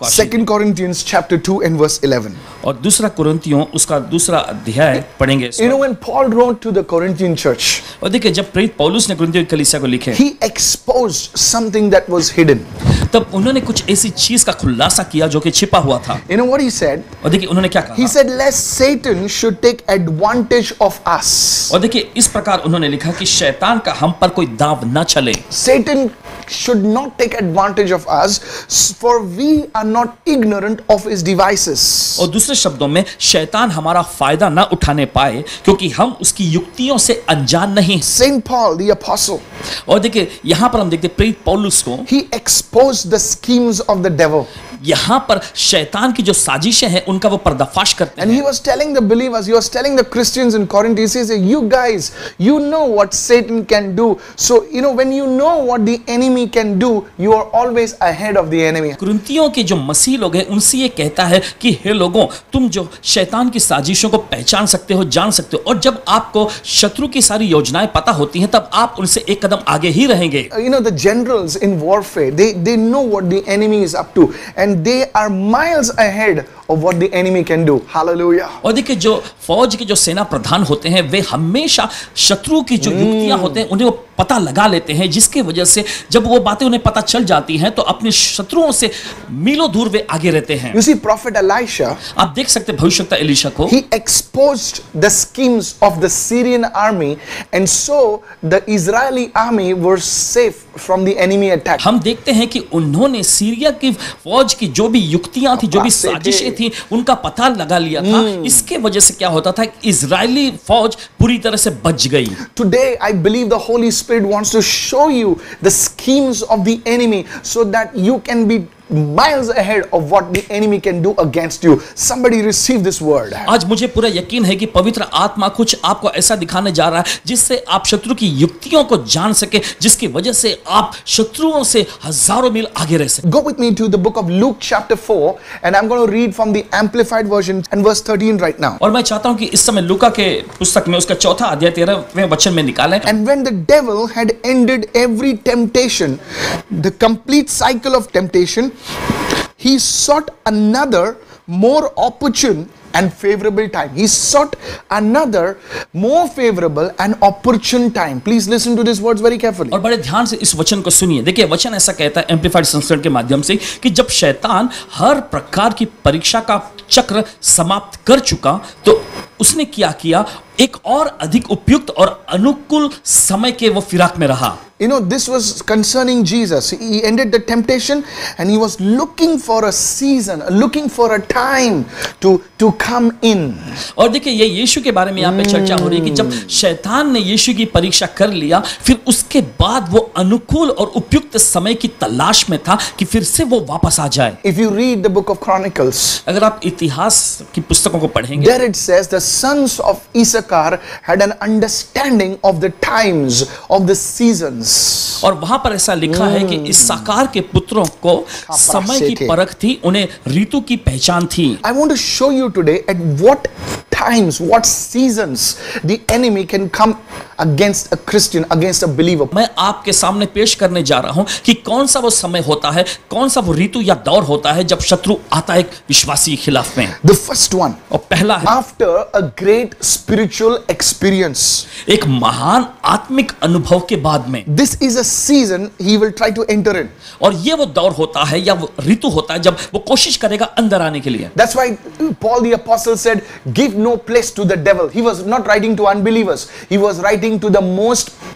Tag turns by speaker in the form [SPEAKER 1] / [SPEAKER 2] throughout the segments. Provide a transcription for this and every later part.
[SPEAKER 1] को आशीष दे।
[SPEAKER 2] 2 Corinthians chapter 2 and verse 11.
[SPEAKER 1] और दूसरा कुरिन्थियों उसका दूसरा अध्याय पढ़ेंगे इस
[SPEAKER 2] You know,
[SPEAKER 1] वक्त।
[SPEAKER 2] when Paul wrote to the Corinthian church,
[SPEAKER 1] और देखिए जब प्रेरित पौलुस ने कुरिन्थियों की कलीसिया को लिखे,
[SPEAKER 2] he exposed something that was hidden.
[SPEAKER 1] तब उन्होंने कुछ ऐसी चीज का खुलासा किया जो कि छिपा हुआ था।
[SPEAKER 2] You know what he said?
[SPEAKER 1] और देखिए उन्होंने क्या
[SPEAKER 2] He
[SPEAKER 1] कहा,
[SPEAKER 2] said, lest Satan should take advantage of us.
[SPEAKER 1] और देखिए इस प्रकार उन्होंने लिखा कि शैतान का हम पर कोई दाव न चले।
[SPEAKER 2] Satan should not take advantage of us, for we are not ignorant of his devices.
[SPEAKER 1] और दूसरे शब्दों में शैतान हमारा फायदा न उठाने पाए क्योंकि हम उसकी युक्तियों से अनजान नहीं।
[SPEAKER 2] Saint Paul, the apostle,
[SPEAKER 1] और देखिए यहाँ पर हम देखते हैं प्रेरित पौलुस को,
[SPEAKER 2] he exposed the schemes of the devil.
[SPEAKER 1] यहाँ पर शैतान की जो साजिशें हैं उनका वो पर्दाफाश करते
[SPEAKER 2] And
[SPEAKER 1] हैं।
[SPEAKER 2] he was telling the believers, he was telling the Christians in Corinth, he says, you guys, you know what Satan can do. So, you know, when you know what the enemy can do, you are always ahead of the enemy.
[SPEAKER 1] कुरिन्थियों के जो मसीह लोग हैं उनसे ये कहता है कि हे लोगों, तुम जो शैतान की साजिशों को पहचान सकते हो, जान सकते हो, और जब आपको शत्रु की सारी योजनाएं पता होती हैं तब आप उनसे एक कदम आगे ही रहेंगे।
[SPEAKER 2] You know, the generals in warfare, they know what the enemy is up to, and they are miles ahead of what the enemy can do. Hallelujah.
[SPEAKER 1] और देखिए जो फौज के जो सेना प्रधान होते हैं वे हमेशा शत्रु की जो युक्तियां होते हैं उन्हें वो पता लगा लेते हैं, जिसके वजह से जब वो बातें उन्हें पता चल जाती हैं तो अपने शत्रुओं से मीलों दूर वे आगे रहते हैं।
[SPEAKER 2] You see, Prophet Elisha,
[SPEAKER 1] आप देख सकते हैं भविष्यवक्ता एलीशा को,
[SPEAKER 2] he exposed the schemes of the Syrian army, and so the Israeli army were safe from the enemy attack.
[SPEAKER 1] हम देखते हैं कि उन्होंने सीरिया की फौज की जो भी युक्तियां थी, जो भी साजिशें थी, उनका पता लगा लिया था। इसके वजह से क्या होता था, इजरायली फौज पूरी तरह से बच गई।
[SPEAKER 2] Today, I believe the Holy Spirit wants to show you the schemes of the enemy so that you can be miles ahead of what the enemy can do against you. Somebody receive this word.
[SPEAKER 1] आज मुझे पूरा यकीन है कि पवित्र आत्मा कुछ आपको ऐसा दिखाने जा रहा है जिससे आप शत्रु की युक्तियों को जान सके, जिसकी वजह से आप शत्रुओं से हजारों मील आगे रह सके।
[SPEAKER 2] Go with me to the book of Luke chapter 4, and I'm going to read from the Amplified Version and verse 13 right now.
[SPEAKER 1] और मैं चाहता हूं कि इस समय लूका के पुस्तक में उसका चौथा अध्याय 13वें वचन में निकालें।
[SPEAKER 2] And when the devil had ended every temptation, the complete cycle of temptation, he sought another more opportune and favorable time. He sought another more favorable and opportune time. Please listen to these words very carefully.
[SPEAKER 1] और बड़े ध्यान से इस वचन को सुनिए। देखिए वचन ऐसा कहता है एम्प्लीफाइड संस्करण के माध्यम से कि जब शैतान हर प्रकार की परीक्षा का चक्र समाप्त कर चुका तो उसने क्या किया, एक और अधिक उपयुक्त और अनुकूल समय के वो फिराक में रहा।
[SPEAKER 2] You know, this was concerning Jesus. He ended the temptation and he was looking for a season, looking for a time to come in.
[SPEAKER 1] और देखिए ये यीशु के बारे में यहाँ पे चर्चा हो रही है कि जब शैतान ने यीशु की परीक्षा कर लिया, फिर उसके बाद वो अनुकूल और उपयुक्त समय की तलाश में था कि फिर से वो वापस आ जाए।
[SPEAKER 2] If you read the book of Chronicles,
[SPEAKER 1] अगर आप इतिहास की पुस्तकों को पढ़ेंगे,
[SPEAKER 2] there it says the sons of Issachar had an understanding of the times, of the seasons.
[SPEAKER 1] और वहां पर ऐसा लिखा है कि इस्साकार के पुत्रों को समय की परख थी, उन्हें ऋतु की पहचान थी।
[SPEAKER 2] I want to show you today at what times, what seasons the enemy can come against a Christian, against a believer.
[SPEAKER 1] मैं आपके सामने पेश करने जा रहा हूं कि कौन सा वो समय होता है, कौन सा वो ऋतु या दौर होता है जब शत्रु आता है एक विश्वासी के खिलाफ में।
[SPEAKER 2] The first one,
[SPEAKER 1] और पहला है
[SPEAKER 2] after a great spiritual experience,
[SPEAKER 1] एक महान आत्मिक अनुभव के बाद में।
[SPEAKER 2] this is a season he will try to enter in.
[SPEAKER 1] और ये वो दौर होता है या वो ऋतु होता है जब वो कोशिश करेगा अंदर आने के लिए।
[SPEAKER 2] That's why Paul the apostle said, give no place to the devil. He was not writing to unbelievers. He was writing to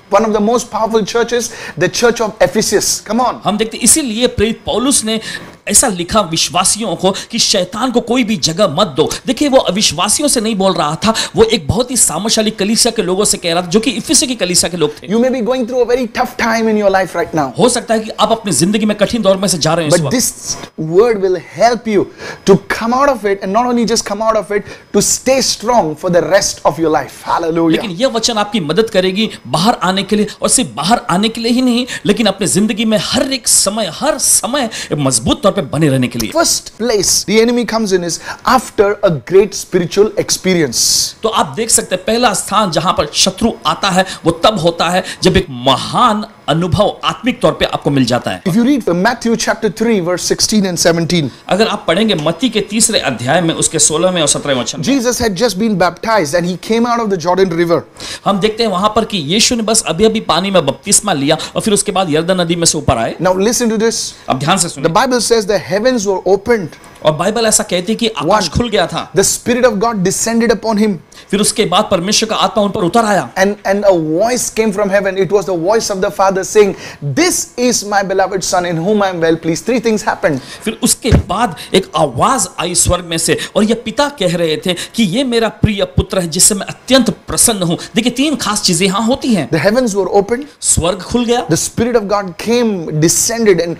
[SPEAKER 2] one of the most powerful churches, the church of Ephesus. Come on.
[SPEAKER 1] हम देखते इसीलिए प्रेरित पौलुस ने ऐसा लिखा विश्वासियों को कि शैतान को कोई भी जगह मत दो। देखिए वो अविश्वासियों से नहीं बोल रहा था, वो एक बहुत ही सामर्थशाली कलीसिया के लोगों से कह रहा था जो कि इफिसुस की कलीसिया के लोग थे।
[SPEAKER 2] You may be going through a very tough time in your life right now.
[SPEAKER 1] हो सकता है कि आप अपनी जिंदगी में कठिन दौर में से जा रहे हैं इस
[SPEAKER 2] But
[SPEAKER 1] वक्त।
[SPEAKER 2] this word will help you to come out of it, and not only just come out of it, to stay strong for the rest of your life. Hallelujah.
[SPEAKER 1] लेकिन यह वचन आपकी मदद करेगी बाहर आने के लिए, और सिर्फ बाहर आने के लिए ही नहीं, लेकिन अपनी जिंदगी में हर एक समय, हर समय मजबूत तौर पे बने रहने के लिए।
[SPEAKER 2] First place the enemy comes in is after a great spiritual experience.
[SPEAKER 1] तो आप देख सकते हैं पहला स्थान जहां पर शत्रु आता है वो तब होता है जब एक महान अनुभव आत्मिक तौर पे आपको मिल जाता है।
[SPEAKER 2] If you read Matthew chapter 3 verse 16 and 17,
[SPEAKER 1] अगर आप पढ़ेंगे मत्ती के 3 अध्याय में उसके 16वें और 17वें वचन,
[SPEAKER 2] Jesus had just been baptized and he came out of the Jordan River.
[SPEAKER 1] हम देखते हैं वहां पर कि यीशु ने बस अभी अभी पानी में बपतिस्मा लिया और फिर उसके बाद यरदन नदी में से ऊपर आए।
[SPEAKER 2] Now listen to this.
[SPEAKER 1] अब ध्यान से
[SPEAKER 2] The
[SPEAKER 1] सुनिए,
[SPEAKER 2] Bible says the heavens were opened.
[SPEAKER 1] और बाइबल ऐसा कहती है कि आकाश खुल गया था,
[SPEAKER 2] The Spirit of God descended upon him.
[SPEAKER 1] फिर उसके बाद परमेश्वर का आत्मा उन पर उतर आया
[SPEAKER 2] And a voice came from heaven. It was the voice of the Father saying, "This is my beloved Son in whom I am well pleased." Three things happened.
[SPEAKER 1] फिर उसके बाद एक आवाज आई स्वर्ग में से और ये पिता कह रहे थे कि ये मेरा प्रिय पुत्र है जिससे मैं अत्यंत प्रसन्न हूं। देखिए 3 खास चीजें यहां होती हैं।
[SPEAKER 2] The heavens were opened.
[SPEAKER 1] स्वर्ग खुल गया,
[SPEAKER 2] The Spirit of God came, descended, and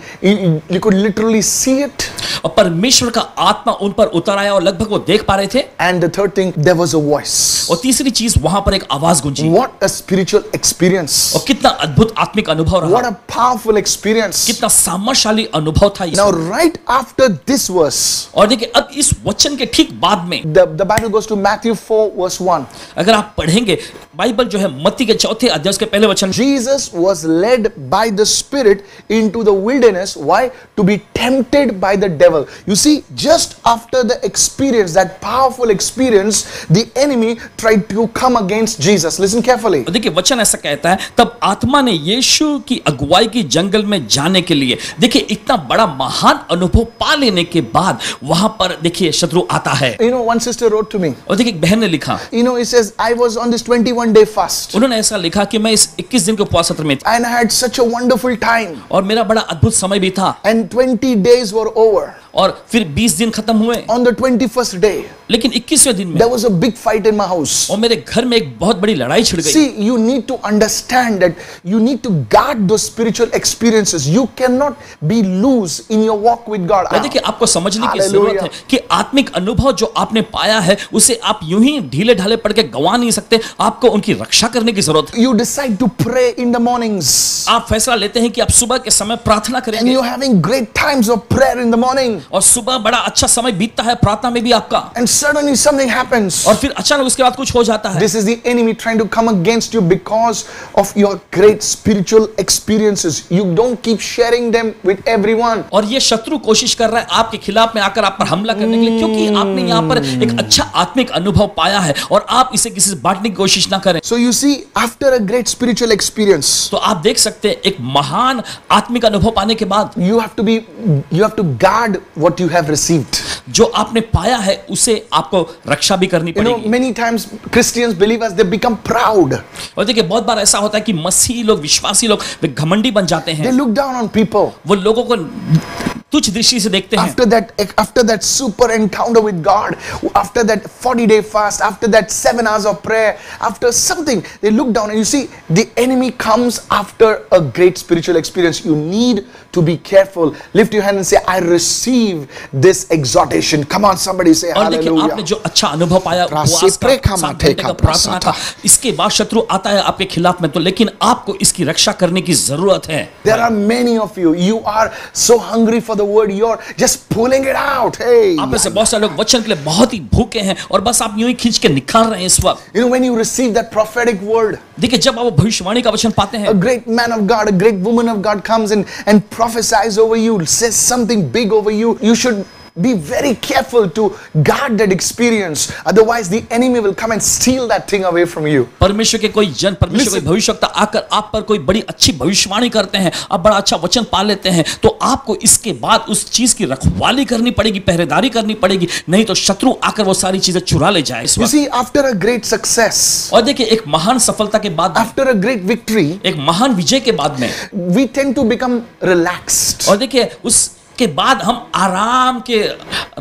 [SPEAKER 2] you could literally see it.
[SPEAKER 1] और परमेश्वर का आत्मा उन पर उतर आया और लगभग वो देख पा रहे थे।
[SPEAKER 2] And the third thing, there was a voice.
[SPEAKER 1] और तीसरी चीज वहां पर एक आवाज गूंजी।
[SPEAKER 2] What a spiritual experience.
[SPEAKER 1] और कितना अद्भुत आत्मिक अनुभव
[SPEAKER 2] What
[SPEAKER 1] रहा,
[SPEAKER 2] a powerful experience.
[SPEAKER 1] कितना सामर्थ्यशाली अनुभव था
[SPEAKER 2] Now,
[SPEAKER 1] ये।
[SPEAKER 2] right after this verse,
[SPEAKER 1] और देखिए अब इस वचन के ठीक बाद में
[SPEAKER 2] the Bible goes to Matthew 4 verse 1.
[SPEAKER 1] अगर आप पढ़ेंगे बाइबल जो है मत्ती के 4 अध्याय के पहले वचन,
[SPEAKER 2] Jesus was led by the Spirit into the wilderness. Why? To be tempted by the devil. You see, just after the experience, that powerful experience, the enemy tried to come against Jesus. Listen carefully.
[SPEAKER 1] देखिए वचन ऐसा कहता है, तब आत्मा ने यीशु की अगुवाई की जंगल में जाने के लिए, देखिए इतना बड़ा महान अनुभव पा लेने के बाद वहां पर देखिए शत्रु आता है।
[SPEAKER 2] You know, one sister wrote to me.
[SPEAKER 1] और देखिए एक बहन ने लिखा,
[SPEAKER 2] You know, it says, I was on this 21-day fast.
[SPEAKER 1] उन्होंने ऐसा लिखा कि मैं इस 21 दिन के उपवास सत्र में था
[SPEAKER 2] And I had such a wonderful time.
[SPEAKER 1] और मेरा बड़ा अद्भुत समय भी था,
[SPEAKER 2] And 20 days were over.
[SPEAKER 1] और फिर 20 दिन खत्म हुए,
[SPEAKER 2] On the 21st day,
[SPEAKER 1] लेकिन 21वें दिन में
[SPEAKER 2] there was a big fight in my house.
[SPEAKER 1] और मेरे घर में एक बहुत बड़ी लड़ाई छिड़ गई।
[SPEAKER 2] See, you need to understand that you need to guard those spiritual experiences. You cannot be loose in your walk with God.
[SPEAKER 1] और देखिए आपको समझने की
[SPEAKER 2] Hallelujah.
[SPEAKER 1] जरूरत है कि आत्मिक अनुभव जो आपने पाया है उसे आप यूं ही ढीले ढाले पड़ के गंवा नहीं सकते, आपको उनकी रक्षा करने की जरूरत है।
[SPEAKER 2] You decide to pray in the mornings.
[SPEAKER 1] आप फैसला लेते हैं कि आप सुबह के समय प्रार्थना
[SPEAKER 2] And
[SPEAKER 1] करेंगे
[SPEAKER 2] you're having great times of prayer in the morning.
[SPEAKER 1] और सुबह बड़ा अच्छा समय बीतता है प्रार्थना में भी आपका,
[SPEAKER 2] And suddenly something happens.
[SPEAKER 1] और फिर अचानक उसके बाद कुछ हो जाता है।
[SPEAKER 2] This is the enemy trying to come against you because of your great spiritual experiences. You don't keep sharing them with everyone.
[SPEAKER 1] और ये शत्रु कोशिश कर रहा है आपके खिलाफ में आकर आप पर हमला करने के लिए, क्योंकि आपने यहाँ पर एक अच्छा आत्मिक अनुभव पाया है और आप इसे किसी से बांटने की कोशिश ना करें।
[SPEAKER 2] So you see, after a great spiritual experience,
[SPEAKER 1] तो आप देख सकते हैं एक महान आत्मिक अनुभव पाने के बाद
[SPEAKER 2] you have to guard what you have received.
[SPEAKER 1] जो आपने पाया है उसे आपको रक्षा भी करनी
[SPEAKER 2] You know,
[SPEAKER 1] पड़ेगी।
[SPEAKER 2] many times Christians, believers, they become proud.
[SPEAKER 1] और देखिए बहुत बार ऐसा होता है कि मसीही लोग, विश्वासी लोग वे घमंडी बन जाते
[SPEAKER 2] They
[SPEAKER 1] हैं,
[SPEAKER 2] look down on people.
[SPEAKER 1] वो लोगों को तुच्छ दृष्टि से देखते हैं।
[SPEAKER 2] After that super encounter with God, after that 40-day fast, after that 7 hours of prayer, after something, they look down, and you see the enemy comes after a great spiritual experience. You need to be careful. Lift your hand and say, I receive this exhortation. Come on, somebody say
[SPEAKER 1] और देखिए आपने
[SPEAKER 2] hallelujah.
[SPEAKER 1] जो अच्छा अनुभव पाया उपवास का, 7 घंटे का प्रार्थना का, इसके बाद शत्रु आता है आपके खिलाफ में, तो लेकिन आपको इसकी रक्षा करने की जरूरत है।
[SPEAKER 2] There are many of you. You are so hungry for the word. You're just pulling it out. Hey.
[SPEAKER 1] आप में से बहुत सारे लोग वचन के लिए बहुत ही भूखे हैं और बस आप यूं ही खींच के निकाल रहे हैं इस वक्त।
[SPEAKER 2] You know, when you receive that prophetic word,
[SPEAKER 1] देखिए जब आप वो भविष्यवाणी का वचन पाते
[SPEAKER 2] a
[SPEAKER 1] हैं,
[SPEAKER 2] great man of God, a great woman of God comes and prophesies over you, says something big over you, you should be very careful to guard that experience. Otherwise, the enemy will come and steal that thing away from you.
[SPEAKER 1] परमेश्वर के कोई जन, परमेश्वर के भविष्यवक्ता आकर आप पर कोई बड़ी अच्छी भविष्यवाणी करते हैं, आप बड़ा अच्छा वचन पा लेते हैं, तो आपको इसके बाद उस चीज की रखवाली करनी पड़ेगी, पहरेदारी करनी पड़ेगी, नहीं तो शत्रु आकर वो सारी चीजें चुरा ले जाए इस
[SPEAKER 2] You
[SPEAKER 1] वक्त।
[SPEAKER 2] see, after a great success,
[SPEAKER 1] और देखिए एक महान सफलता के बाद,
[SPEAKER 2] after a great victory,
[SPEAKER 1] एक महान विजय के बाद में,
[SPEAKER 2] we tend to become relaxed.
[SPEAKER 1] और देखिए उसके बाद हम आराम के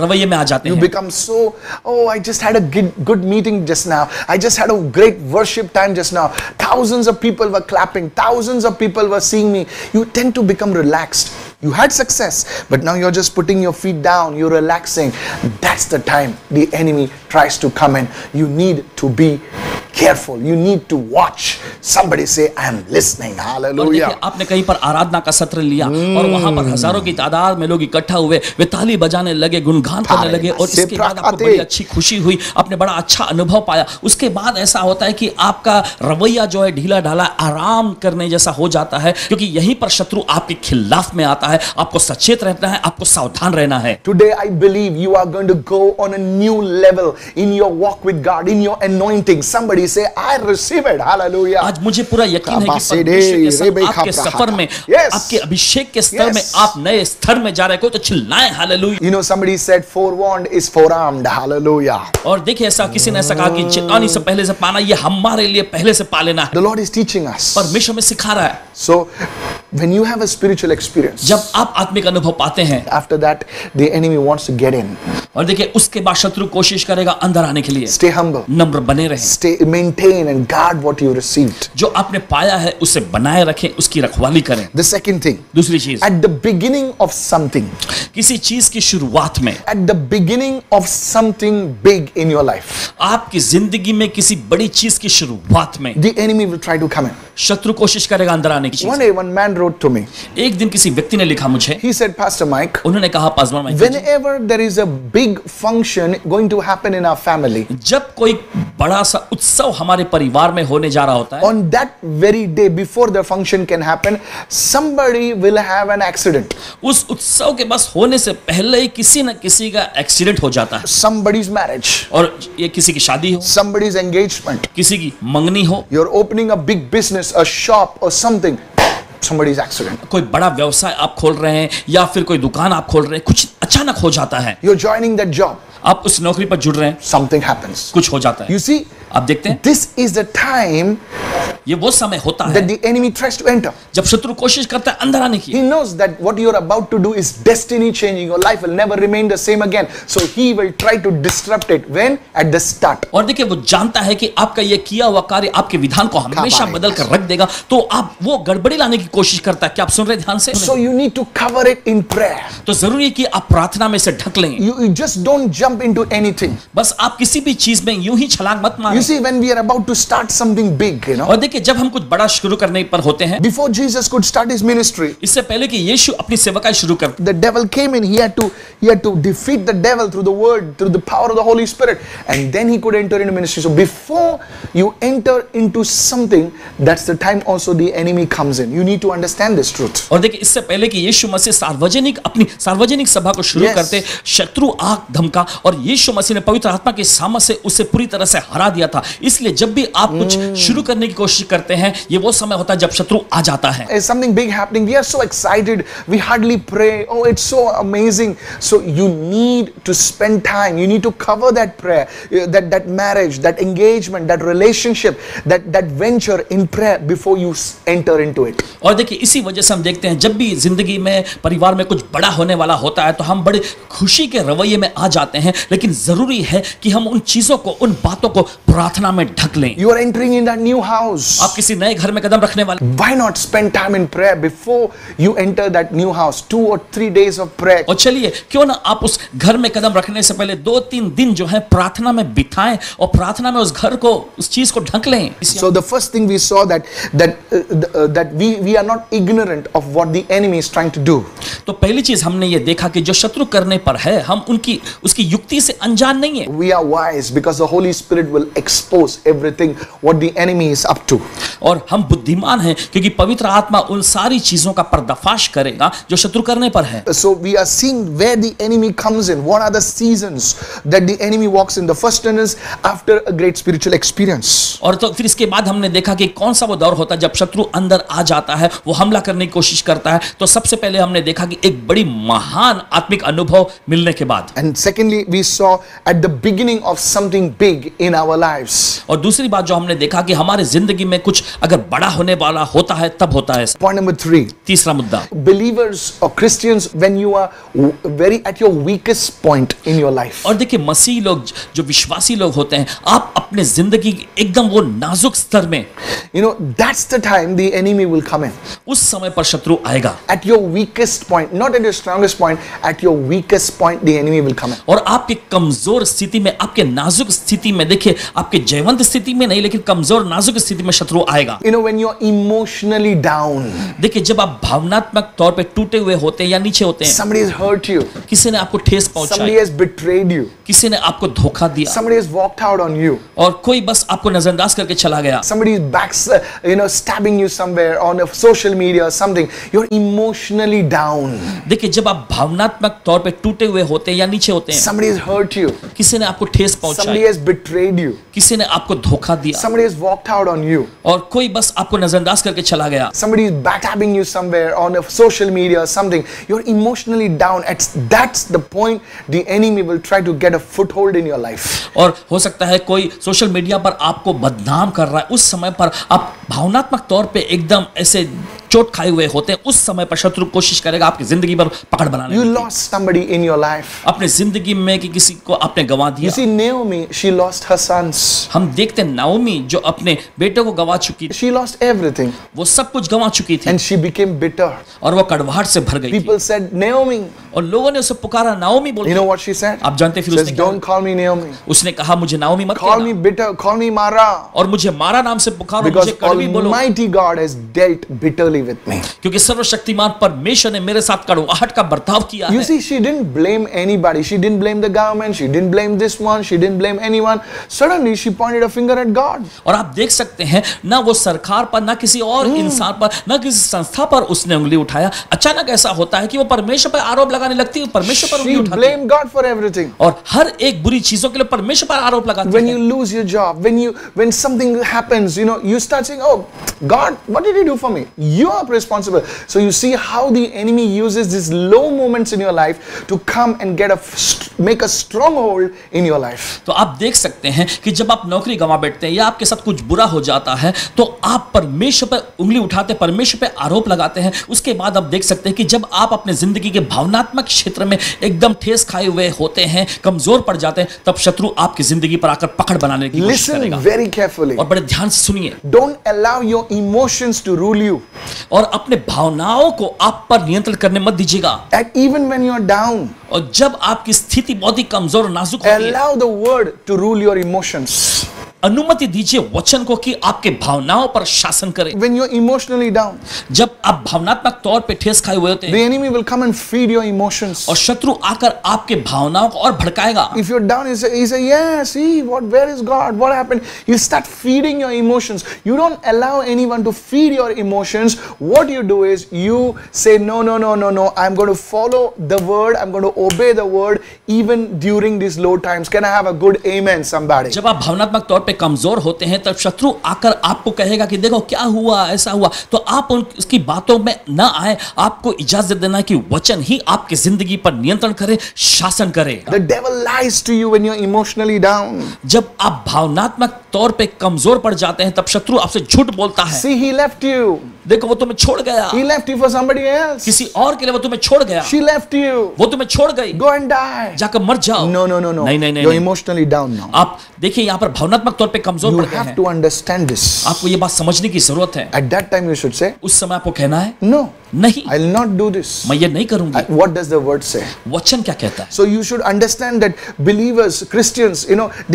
[SPEAKER 1] रवैये में आ जाते
[SPEAKER 2] You
[SPEAKER 1] हैं।
[SPEAKER 2] become so, oh, I just had a good meeting just now. I just had a great worship time just now. Thousands of people were clapping. Thousands of people were seeing me. You tend to become relaxed. You had success, but now you're just putting your feet down. You're relaxing. That's the time the enemy tries to come in. You need to be careful. You need to watch. Somebody say, I am listening.
[SPEAKER 1] और
[SPEAKER 2] Hallelujah.
[SPEAKER 1] देखिए, आपने कहीं पर आराधना का सत्र लिया और वहां पर हजारों की तादाद में लोग इकट्ठा हुए, वे ताली बजाने लगे, गुणगान करने लगे और इसके बाद आपको बड़ी अच्छी खुशी हुई, आपने बड़ा अच्छा अनुभव पाया। उसके बाद ऐसा होता है कि आपका रवैया जो है ढीला ढाला आराम करने जैसा हो जाता है, क्योंकि यहीं पर शत्रु आपके खिलाफ में आता है। आपको सचेत रहना है, आपको सावधान रहना है।
[SPEAKER 2] Today I believe you are going to go on a new level in your walk with God, in your anointing. Somebody say, I receive it. Hallelujah.
[SPEAKER 1] आज मुझे पूरा यकीन है कि परमेश्वर के साथ आपके सफर में, आपके अभिषेक के स्तर में आप नए स्तर में जा रहे हो, तो चिल्लाएं hallelujah.
[SPEAKER 2] You know, somebody said forewarned is forearmed. Hallelujah.
[SPEAKER 1] और देखिए, ऐसा किसी ने ऐसा कहा कि चेतावनी से पहले से पाना ये हमारे लिए पहले से पा लेना है।
[SPEAKER 2] The Lord is teaching us.
[SPEAKER 1] परमेश्वर में सिखा रहा है।
[SPEAKER 2] So when you have a spiritual experience,
[SPEAKER 1] जब आप आत्मिक अनुभव पाते हैं,
[SPEAKER 2] after that the enemy wants to get in.
[SPEAKER 1] और देखिए, उसके बाद शत्रु कोशिश करेगा अंदर आने के लिए।
[SPEAKER 2] Stay humble.
[SPEAKER 1] नम्र बने रहें।
[SPEAKER 2] Stay, maintain and guard what you received.
[SPEAKER 1] जो आपने पाया है उसे बनाए रखें, उसकी रखवाली करें।
[SPEAKER 2] The second thing,
[SPEAKER 1] दूसरी चीज,
[SPEAKER 2] at the beginning of something,
[SPEAKER 1] किसी चीज की शुरुआत में,
[SPEAKER 2] at the beginning of something big in your life,
[SPEAKER 1] आपकी जिंदगी में किसी बड़ी चीज की शुरुआत में
[SPEAKER 2] the enemy will try to come in.
[SPEAKER 1] शत्रु कोशिश करेगा अंदर आने की।
[SPEAKER 2] One day one man wrote to me.
[SPEAKER 1] एक दिन किसी व्यक्ति ने लिखा मुझे,
[SPEAKER 2] He said, Pastor Mike,
[SPEAKER 1] उन्होंने कहा, पासवान Mike ji,
[SPEAKER 2] whenever there is a big function going to happen in our family,
[SPEAKER 1] जब कोई बड़ा सा उत्सव हमारे परिवार में होने जा रहा होता है,
[SPEAKER 2] on that very day before the function can happen, somebody will have an accident.
[SPEAKER 1] उस उत्सव के बस होने से पहले ही किसी न किसी का एक्सीडेंट हो जाता है।
[SPEAKER 2] Somebody's marriage,
[SPEAKER 1] और ये किसी की शादी हो,
[SPEAKER 2] somebody's engagement,
[SPEAKER 1] किसी की मंगनी हो,
[SPEAKER 2] you're opening a big business, a shop or something, somebody's accident.
[SPEAKER 1] कोई बड़ा व्यवसाय आप खोल रहे हैं या फिर कोई दुकान आप खोल रहे हैं, कुछ अचानक हो जाता है।
[SPEAKER 2] You're joining that job,
[SPEAKER 1] आप उस नौकरी पर जुड़ रहे हैं,
[SPEAKER 2] something happens.
[SPEAKER 1] कुछ हो जाता है।
[SPEAKER 2] You see,
[SPEAKER 1] आप देखते हैं,
[SPEAKER 2] this is the time
[SPEAKER 1] ये वो समय होता है
[SPEAKER 2] that the enemy tries to enter.
[SPEAKER 1] जब शत्रु कोशिश करता है अंदर आने की।
[SPEAKER 2] He knows that what you're about to do is destiny changing. Your life will never remain the same again. So he will try to disrupt it. When? At the start.
[SPEAKER 1] और देखिए, वो जानता है कि आपका ये किया हुआ कार्य आपके विधान को हमेशा बदल कर रख देगा, तो आप वो गड़बड़ी लाने की कोशिश करता है। क्या आप सुन रहे ध्यान से?
[SPEAKER 2] So you need to cover it in prayer.
[SPEAKER 1] तो जरूरी है कि आप प्रार्थना में से ढक लें।
[SPEAKER 2] You just don't jump into anything.
[SPEAKER 1] बस आप किसी भी चीज में यूं ही छलांग मत मारें।
[SPEAKER 2] You see, when we are about to start something big, you know,
[SPEAKER 1] और देखिए, जब हम कुछ बड़ा शुरू करने पर होते हैं,
[SPEAKER 2] before Jesus could start his ministry,
[SPEAKER 1] इससे पहले कि यीशु अपनी सेवकाई शुरू कर,
[SPEAKER 2] the devil came in. He had to defeat the devil through the word, through the power of the Holy Spirit, and then he could enter into ministry. So before you enter into something, that's the time also the enemy comes in. You need to understand this truth.
[SPEAKER 1] और देखिए, इससे पहले कि यीशु मसीह अपनी सार्वजनिक सभा को शुरू करते, शत्रु आग धमका और यीशु मसीह ने पवित्र आत्मा के सामर्थ्य से उसे पूरी तरह से हरा दिया था। इसलिए जब भी आप कुछ शुरू करने की कोशिश करते हैं, ये वो समय होता है जब शत्रु आ जाता है।
[SPEAKER 2] Is something big happening? We are so excited. We hardly pray. Oh, it's so amazing. So you need to spend time. You need to cover that prayer, that marriage, that engagement, that relationship, that venture in prayer before you enter into it.
[SPEAKER 1] और देखिए, इसी वजह से हम देखते हैं, जब भी जिंदगी में परिवार में कुछ बड़ा होने वाला होता है, तो हम बड़े खुशी के रवैये में आ जाते हैं, लेकिन जरूरी है कि हम उन चीजों को, उन बातों को प्रार्थना में ढक लें।
[SPEAKER 2] You are entering in that new house.
[SPEAKER 1] आप किसी नए घर में कदम रखने वाले,
[SPEAKER 2] Why not spend time in prayer before you enter that new house? 2 or 3 days of prayer.
[SPEAKER 1] और चलिए, क्यों ना आप उस घर में कदम रखने से पहले 2-3 दिन जो है प्रार्थना में बिताएं और प्रार्थना में उस घर को, उस चीज को ढक लें।
[SPEAKER 2] So the first thing we saw that we are not ignorant of what the enemy is trying to do.
[SPEAKER 1] तो पहली चीज हमने ये देखा कि जो शत्रु करने पर है, हम उसकी युक्ति से अनजान नहीं है।
[SPEAKER 2] We are wise because the Holy Spirit will expose everything what the enemy is up to.
[SPEAKER 1] और हम बुद्धिमान हैं क्योंकि पवित्र आत्मा उन सारी चीजों का पर्दाफाश करेगा जो शत्रु करने पर है।
[SPEAKER 2] So we are seeing where the enemy comes in. What are the seasons that the enemy walks in? The first one is after a great spiritual experience.
[SPEAKER 1] और तो फिर इसके बाद हमने देखा कि कौन सा वो दौर होता है जब शत्रु अंदर आ जाता है, वो हमला करने की कोशिश करता है। तो सबसे पहले हमने देखा कि एक बड़ी महान आत्मिक अनुभव मिलने के बाद,
[SPEAKER 2] and secondly we saw at the beginning of something big in our lives.
[SPEAKER 1] और दूसरी बात जो हमने देखा कि हमारे जिंदगी में कुछ अगर बड़ा होने वाला होता है तब होता है।
[SPEAKER 2] Point number 3.
[SPEAKER 1] तीसरा मुद्दा,
[SPEAKER 2] Believers or Christians, when you are very at your weakest point in your life.
[SPEAKER 1] और देखिए, मसीह लोग, जो विश्वासी लोग होते हैं, आप अपने जिंदगी के एकदम वो नाजुक स्तर में,
[SPEAKER 2] you know, that's the time the enemy will come in.
[SPEAKER 1] उस समय पर शत्रु आएगा।
[SPEAKER 2] At your weakest point, not at your strongest point, at your weakest point the enemy will come in.
[SPEAKER 1] और आपके कमजोर स्थिति में, आपके नाजुक स्थिति में, देखिए आपके जयवंत स्थिति में नहीं लेकिन कमजोर नाजुक स्थिति में शत्रु आएगा।
[SPEAKER 2] You know, when you're emotionally down,
[SPEAKER 1] देखिए जब आप भावनात्मक तौर पे टूटे हुए होते हैं या नीचे होते हैं,
[SPEAKER 2] somebody has hurt you,
[SPEAKER 1] किसी ने आपको ठेस
[SPEAKER 2] somebody
[SPEAKER 1] पहुंचाई,
[SPEAKER 2] has betrayed you,
[SPEAKER 1] किसी ने आपको धोखा दिया,
[SPEAKER 2] somebody has walked out on you,
[SPEAKER 1] और कोई बस आपको नजरअंदाज करके चला गया,
[SPEAKER 2] somebody is stabbing you somewhere on a social media or something. You're emotionally down.
[SPEAKER 1] देखिए जब आप भावनात्मक तौर पे टूटे हुए होते हैं या नीचे होते हैं,
[SPEAKER 2] Somebody has hurt you,
[SPEAKER 1] किसी ने आपको ठेस
[SPEAKER 2] somebody
[SPEAKER 1] पहुंचाई,
[SPEAKER 2] has betrayed you,
[SPEAKER 1] किसी ने आपको धोखा दिया,
[SPEAKER 2] somebody has walked out on you,
[SPEAKER 1] और कोई बस आपको नजरअंदाज करके चला गया,
[SPEAKER 2] somebody is backstabbing you somewhere on a social media or something. You're emotionally down. That's the point the enemy will try to get a foothold in your life.
[SPEAKER 1] और हो सकता है कोई सोशल मीडिया पर आपको बदनाम कर रहा है, उस समय पर आप भावनात्मक तौर पे एकदम ऐसे चोट खाए हुए होते हैं, उस समय पर शत्रु कोशिश करेगा आपकी जिंदगी पर पकड़ बनाने
[SPEAKER 2] You
[SPEAKER 1] की।
[SPEAKER 2] lost somebody in your life.
[SPEAKER 1] अपने जिंदगी में कि किसी को आपने गंवा
[SPEAKER 2] You
[SPEAKER 1] दिया।
[SPEAKER 2] see, Naomi, she lost her sons.
[SPEAKER 1] हम देखते हैं नाओमी जो अपने बेटे को गंवा चुकी थी,
[SPEAKER 2] She lost everything
[SPEAKER 1] वो सब कुछ गंवा चुकी थी
[SPEAKER 2] and she became bitter.
[SPEAKER 1] और वो कड़वाहट से भर गई थी,
[SPEAKER 2] People said, Naomi.
[SPEAKER 1] और लोगों ने उसे पुकारा नाओमी बोल
[SPEAKER 2] You
[SPEAKER 1] के।
[SPEAKER 2] know what she said?
[SPEAKER 1] आप जानते हैं फिर
[SPEAKER 2] Says,
[SPEAKER 1] उसने क्या
[SPEAKER 2] don't call me Naomi.
[SPEAKER 1] उसने कहा, मुझे नाओमी मत
[SPEAKER 2] Call me
[SPEAKER 1] कहना,
[SPEAKER 2] bitter. Call me Mara.
[SPEAKER 1] और मुझे मारा नाम से पुकारो,
[SPEAKER 2] Because
[SPEAKER 1] मुझे कड़वी बोलो,
[SPEAKER 2] Almighty God has dealt bitterly with me.
[SPEAKER 1] क्योंकि सर्वशक्तिमान परमेश्वर ने मेरे साथ कड़वाहट का बर्ताव किया
[SPEAKER 2] You
[SPEAKER 1] है।
[SPEAKER 2] see, she didn't blame anybody. She didn't blame the government. She didn't blame this one. She didn't blame anyone. Suddenly, she pointed a finger at God.
[SPEAKER 1] और आप देख सकते हैं ना वो सरकार पर, ना किसी और इंसान पर, ना किसी संस्था पर उसने उंगली उठाया। अचानक ऐसा होता है कि वो परमेश्वर पर आरोप लगाने लगती है, परमेश्वर पर उंगली
[SPEAKER 2] She
[SPEAKER 1] उठाती है
[SPEAKER 2] blamed God for everything.
[SPEAKER 1] और हर एक बुरी चीजों के लिए परमेश्वर पर आरोप लगाती
[SPEAKER 2] When you
[SPEAKER 1] है।
[SPEAKER 2] lose your job, when something happens, you start saying, "Oh, God, what did you do for me? You are responsible." So you see how the enemy uses these low moments in your life to come and make a stronghold in your life.
[SPEAKER 1] तो आप देख सकते हैं कि जब आप नौकरी गंवा बैठते हैं या आपके साथ कुछ बुरा हो जाता है तो आप परमेश्वर पर उंगली उठाते, परमेश्वर पर आरोप लगाते हैं। उसके बाद आप देख सकते हैं कि जब आप अपने जिंदगी के भावनात्मक क्षेत्र में एकदम ठेस खाए हुए होते हैं, कमजोर पड़ जाते हैं, तब शत्रु आपकी जिंदगी पर आकर पकड़ बनाने की कोशिश
[SPEAKER 2] Listen
[SPEAKER 1] करेगा।
[SPEAKER 2] very carefully.
[SPEAKER 1] और बड़े ध्यान से सुनिए,
[SPEAKER 2] Don't allow your emotions to rule you.
[SPEAKER 1] और अपने भावनाओं को आप पर नियंत्रण करने मत दीजिएगा।
[SPEAKER 2] And even when you're down,
[SPEAKER 1] और जब आपकी स्थिति बहुत ही कमजोर और नाजुक होती है,
[SPEAKER 2] allow the word to rule your emotions.
[SPEAKER 1] अनुमति दीजिए वचन को कि आपके भावनाओं पर शासन करे।
[SPEAKER 2] When you're emotionally down,
[SPEAKER 1] जब आप भावनात्मक तौर पे ठेस खाए हुए होते
[SPEAKER 2] the
[SPEAKER 1] हैं
[SPEAKER 2] enemy will come and feed your emotions.
[SPEAKER 1] और शत्रु आकर आपके भावनाओं को और भड़काएगा।
[SPEAKER 2] If you're down, he say, yeah, see, where is God? What happened? You start feeding your emotions. You don't allow anyone to feed your emotions. What you do is you say, no, I'm going to follow the word. I'm going to obey the word even during these low times. Can I have a good amen, somebody?
[SPEAKER 1] जब आप भावनात्मक तौर पे कमजोर होते हैं तब शत्रु आकर आपको कहेगा कि देखो क्या हुआ, ऐसा हुआ, तो आप उसकी बातों में न आए। आपको इजाजत देना कि वचन ही आपकी जिंदगी पर नियंत्रण करे, शासन करे।
[SPEAKER 2] The devil lies to you when you're emotionally down.
[SPEAKER 1] जब आप भावनात्मक तौर पे कमजोर पड़ जाते हैं तब शत्रु आपसे झूठ बोलता है।
[SPEAKER 2] See, he left you.
[SPEAKER 1] देखो वो तुम्हें छोड़ गया,
[SPEAKER 2] He left you for somebody else.
[SPEAKER 1] किसी और के लिए वो तुम्हें छोड़ गया,
[SPEAKER 2] She left you.
[SPEAKER 1] वो तुम्हें छोड़ गई,
[SPEAKER 2] Go and die.
[SPEAKER 1] जाकर मर जाओ।
[SPEAKER 2] No.
[SPEAKER 1] नहीं।
[SPEAKER 2] You're emotionally down now.
[SPEAKER 1] आप देखिए यहाँ पर भावनात्मक तौर पे कमजोर
[SPEAKER 2] You
[SPEAKER 1] पड़ गए
[SPEAKER 2] have
[SPEAKER 1] हैं।
[SPEAKER 2] to understand this.
[SPEAKER 1] आपको ये बात समझने की जरूरत है।
[SPEAKER 2] At that time, you should say,
[SPEAKER 1] उस समय आपको कहना है
[SPEAKER 2] no,
[SPEAKER 1] नहीं,
[SPEAKER 2] I'll not do this.
[SPEAKER 1] मैं ये नहीं करूंगी।
[SPEAKER 2] What does the word say?
[SPEAKER 1] वचन क्या कहता है?
[SPEAKER 2] So you should understand that believers, Christians,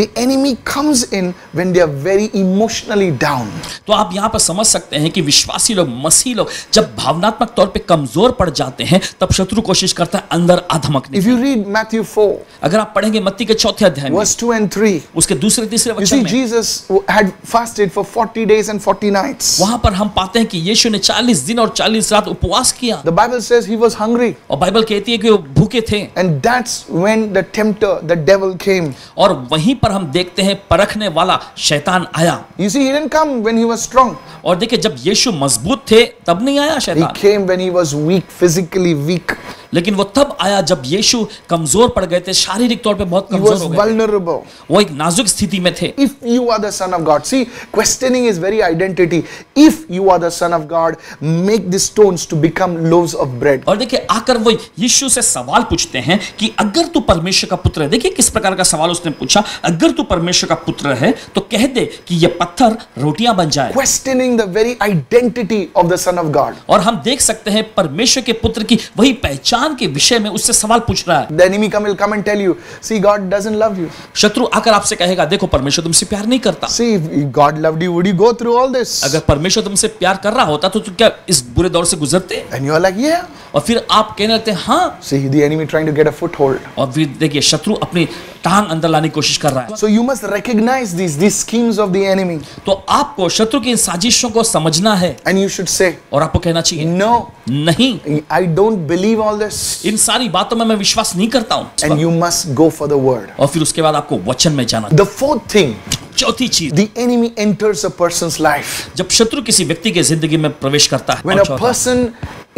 [SPEAKER 2] the enemy comes in when they are very emotionally down.
[SPEAKER 1] तो आप यहाँ पर समझ सकते हैं कि विश्वासी लोग, मसीह लोग जब भावनात्मक तौर पे कमजोर पड़ जाते हैं तब शत्रु कोशिश करता है अंदर अधमकने
[SPEAKER 2] If
[SPEAKER 1] की।
[SPEAKER 2] you read Matthew 4,
[SPEAKER 1] अगर आप पढ़ेंगे मत्ती के 4 अध्याय में
[SPEAKER 2] verse 2 and 3,
[SPEAKER 1] उसके दूसरे तीसरे
[SPEAKER 2] you
[SPEAKER 1] वचन
[SPEAKER 2] see
[SPEAKER 1] में
[SPEAKER 2] Jesus had fasted for 40 days and 40 nights.
[SPEAKER 1] वहां पर हम पाते हैं कि यीशु ने 40 दिन और 40 रात उपवास किया
[SPEAKER 2] The Bible says he was hungry.
[SPEAKER 1] और बाइबल कहती है कि वो भूखे थे।
[SPEAKER 2] And that's when the tempter, the devil came.
[SPEAKER 1] और वहीं पर हम देखते हैं परखने वाला शैतान आया।
[SPEAKER 2] You see, he didn't come when he was strong.
[SPEAKER 1] और देखिए जब यीशु मजबूत थे तब नहीं आया
[SPEAKER 2] He
[SPEAKER 1] शैतान,
[SPEAKER 2] came when he was weak, physically weak.
[SPEAKER 1] लेकिन वो तब आया जब यीशु कमजोर पड़ गए थे, शारीरिक तौर पे बहुत
[SPEAKER 2] He
[SPEAKER 1] कमजोर
[SPEAKER 2] was
[SPEAKER 1] हो गए।
[SPEAKER 2] vulnerable.
[SPEAKER 1] वो एक नाजुक स्थिति में थे।
[SPEAKER 2] If you are the son of God, see, questioning is very identity. If you are the son of God, make the stones to become loaves of bread.
[SPEAKER 1] और देखिए आकर वो यीशु से सवाल पूछते हैं कि अगर तू परमेश्वर का पुत्र है, देखिए किस प्रकार का सवाल उसने पूछा, अगर तू परमेश्वर का पुत्र है तो कह दे कि ये पत्थर रोटियां बन जाए।
[SPEAKER 2] Questioning the very identity of the son of God.
[SPEAKER 1] और हम देख सकते हैं परमेश्वर के पुत्र की वही पहचान शैतान के विषय में उससे सवाल पूछ रहा है।
[SPEAKER 2] The enemy will come and tell you, see, God doesn't love you.
[SPEAKER 1] शत्रु आकर आपसे कहेगा, देखो परमेश्वर तुमसे प्यार नहीं करता।
[SPEAKER 2] See, if God loved you, would you go through all this?
[SPEAKER 1] अगर परमेश्वर तुमसे प्यार कर रहा होता तो तुम क्या इस बुरे दौर से गुजरते?
[SPEAKER 2] And you are like, yeah.
[SPEAKER 1] और फिर आप कहने लगते हैं हाँ।
[SPEAKER 2] See, the enemy trying to get a foothold.
[SPEAKER 1] और फिर देखिए शत्रु अपनी टांग अंदर लाने की कोशिश कर रहा है।
[SPEAKER 2] So you must recognize these schemes of the enemy.
[SPEAKER 1] तो आपको शत्रु की इन साजिशों को समझना है।
[SPEAKER 2] And you should say,
[SPEAKER 1] और आपको कहना चाहिए
[SPEAKER 2] no,
[SPEAKER 1] नहीं,
[SPEAKER 2] I don't believe all this.
[SPEAKER 1] इन सारी बातों में मैं विश्वास नहीं करता हूँ।
[SPEAKER 2] And you must go for the word.
[SPEAKER 1] और फिर उसके बाद आपको वचन में जाना।
[SPEAKER 2] The fourth thing,
[SPEAKER 1] चौथी चीज,
[SPEAKER 2] the enemy enters a person's life.
[SPEAKER 1] जब शत्रु किसी व्यक्ति के जिंदगी में प्रवेश करता है,
[SPEAKER 2] When a person